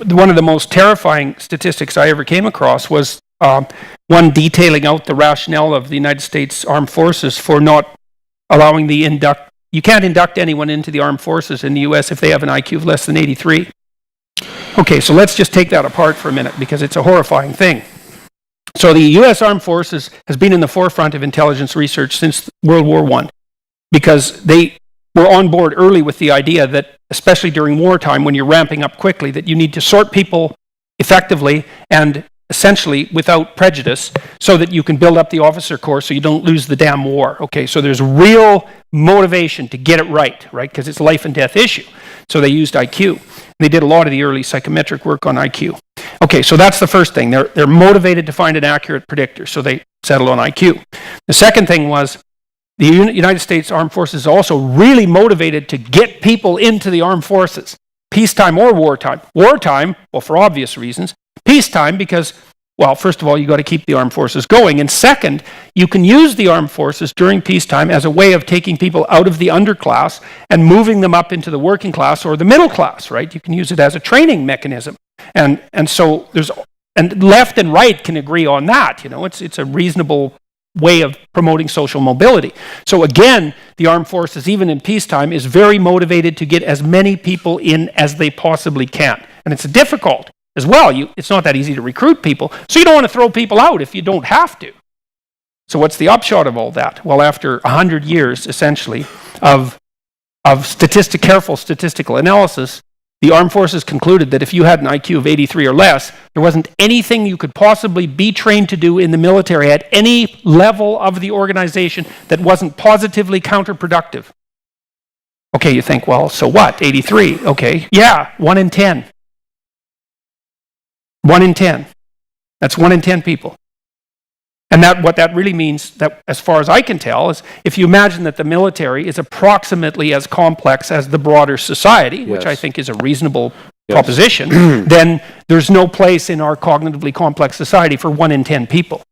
one of the most terrifying statistics I ever came across was one detailing out the rationale of the United States Armed Forces for not allowing you can't induct anyone into the armed forces in the U.S. if they have an IQ of less than 83. Okay, so let's just take that apart for a minute because it's a horrifying thing. So the U.S. Armed Forces has been in the forefront of intelligence research since World War I because they were on board early with the idea that, especially during wartime when you're ramping up quickly, that you need to sort people effectively and essentially without prejudice so that you can build up the officer corps so you don't lose the damn war. Okay, so there's real motivation to get it right? Because it's a life and death issue. So they used IQ. They did a lot of the early psychometric work on IQ. Okay, so that's the first thing. They're motivated to find an accurate predictor, so they settled on IQ. The second thing was the United States Armed Forces is also really motivated to get people into the armed forces, peacetime or wartime. Wartime, well, for obvious reasons. Peacetime because, well, first of all, you got to keep the armed forces going. And second, you can use the armed forces during peacetime as a way of taking people out of the underclass and moving them up into the working class or the middle class, right? You can use it as a training mechanism. And so and left and right can agree on that. It's a reasonable way of promoting social mobility. So again, the armed forces, even in peacetime, is very motivated to get as many people in as they possibly can. And it's difficult as well. It's not that easy to recruit people, so you don't want to throw people out if you don't have to. So what's the upshot of all that? Well, after 100 years, essentially, of careful statistical analysis, the armed forces concluded that if you had an IQ of 83 or less, there wasn't anything you could possibly be trained to do in the military at any level of the organization that wasn't positively counterproductive. Okay, you think, well, so what? 83, okay. Yeah, 1 in 10. 1 in 10. That's 1 in 10 people. And what that really means, that as far as I can tell, is if you imagine that the military is approximately as complex as the broader society, which I think is a reasonable proposition, then there's no place in our cognitively complex society for 1 in 10 people.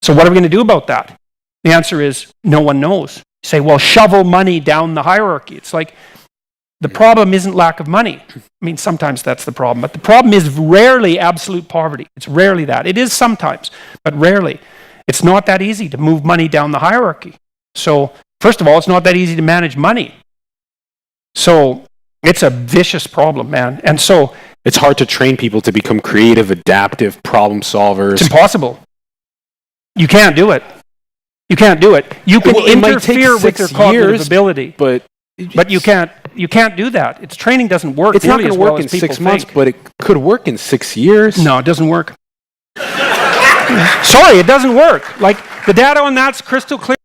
So what are we going to do about that? The answer is no one knows. You say, well, shovel money down the hierarchy. It's like, the problem isn't lack of money. I mean, sometimes that's the problem, but the problem is rarely absolute poverty. It's rarely that. It is sometimes, but rarely. It's not that easy to move money down the hierarchy. So, first of all, it's not that easy to manage money. So, it's a vicious problem, man. And so, it's hard to train people to become creative, adaptive, problem solvers. It's impossible. You can't do it. You can't do it. You can interfere with their cognitive ability, but you can't do that. Its training doesn't work. It's not going to work in 6 months, but it could work in 6 years. No, it doesn't work. Sorry, it doesn't work. Like, the data on that's crystal clear.